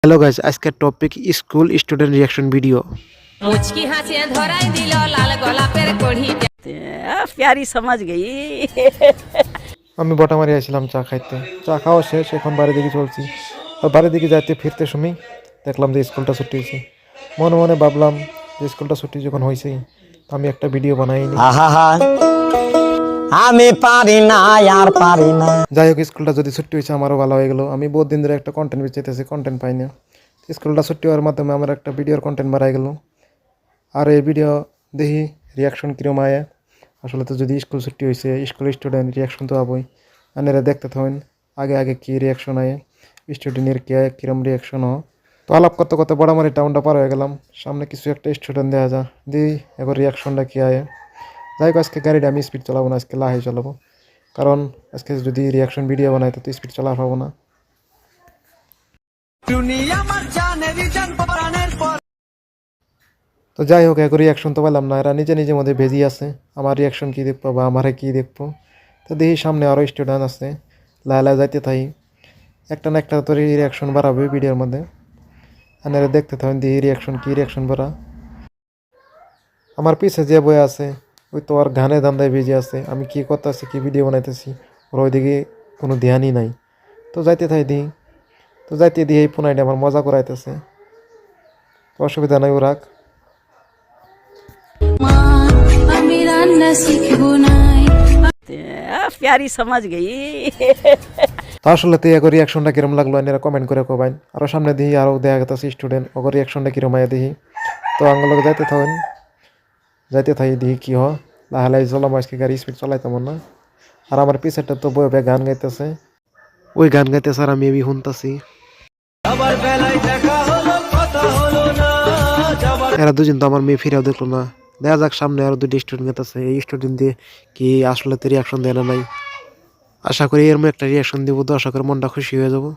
Hello guys, আজকের topic school student reaction video. मुचकी हासिया धराई दिल लाल गोलापेर कोढ़ी प्यारी समझ गई। আমি বটামারি আসছিলাম চা খাইতে, চা খাওয়া শেষ, এখন বাড়ির দিকে চলছি। আর বাড়ির দিকে যাইতে ফিরতে সময় দেখলাম যে স্কুলটা ছুটি হয়েছে। মনে মনে ভাবলাম যে স্কুলটা ছুটি যখন হয়েছে আমি একটা ভিডিও বানাইনি। আমি পারি না আর পারি না। যাই হোক, স্কুলটা যদি ছুটি হয়েছে আমারও ভালো হয়ে গেলো। আমি বহুত দিন ধরে একটা কন্টেন্ট বেঁচেতেছি, কন্টেন্ট পাই না। স্কুলটা ছুটি হওয়ার মাধ্যমে আমার একটা ভিডিওর কন্টেন্ট বাড়াই গেল। আর এই ভিডিও দেখি রিয়াকশন কিরম আয়। আসলে তো যদি স্কুল ছুটি হয়েছে, স্কুল স্টুডেন্ট রিয়াকশন তো আবই। আনেরা দেখতে থাকেন আগে আগে কী রিয়াকশন আয়, স্টুডেন্টের কে কিরম রিয়াকশন হয়। তো আলাপ করতে করতে বড়ামারি টাউনটা পার হয়ে গেলাম। সামনে কিছু একটা স্টুডেন্ট দেওয়া যায়, দিই এবার রিয়াকশনটা কী আয়। যাই হোক, আজকে গাড়িটা আমি স্পিড চালাবো না, আজকে লাহে চালাবো। কারণ আজকে যদি রিয়াকশন ভিডিও বানাই তো স্পিড চালা পাবো না। তো যাই হোক, এখন রিয়াকশন তো পেলাম না। এরা নিজে নিজের মধ্যে ভেজি আছে, আমার রিয়াকশন কী দেখবো বা আমারে কী দেখবো। তো দেখি সামনে আরও স্টুডেন্ট আছে, লাহে লাহে যাইতে থাকি। একটা না একটা তো রিয়াকশন বাড়াবে ভিডিওর মধ্যে। আর এরা দেখতে থাকেন দেখি রিয়াকশন কী রিয়াকশন বাড়া। আমার পিছে যে বই আছে ওই তো আর গানে ধান্দায় ভেজে আছে, আমি কী করতেছি কী ভিডিও বানাইতেছি ওর ওইদিকে কোনো ধ্যানই নাই। তো যাইতে থাই দিই, তো যাইতে দিয়ে এই পুনাইটা আমার মজা করাইতেছে। অসুবিধা নাই, ও রাখ। प्यारी समझ गई। তো আসলে তো এগো রিয়াকশনটা কিরম লাগলো এরা কমেন্ট করে কবাইন। আরও সামনে দিই আরও দেখা গেছে স্টুডেন্ট, ওগো রিয়াকশনটা কিরম আয় দেখি। তো আঙ্গুলোকে যাইতে থাকেন, যাইতে থাকি দেখি কী হয়। লাহে লাহে চলাম, আজকে গাড়ি স্পিড চলাইতাম না। আর আমার পিছেরটা তো বই গান গাইতেছে, ওই গান গাইতেছে আর আমি এবি শুনতেছি। এরা দুজন তো আমার মেয়ে ফিরেও দেখলো না। দেখা যাক সামনে আরো দুটি স্টুডেন্ট গেতেছে, এই স্টুডেন্ট দিয়ে কি আসলে তো রিয়াকশন দেয় না নাই। আশা করি এর একটা রিয়াকশন দিব, তো আশা করি মনটা খুশি হয়ে যাবো।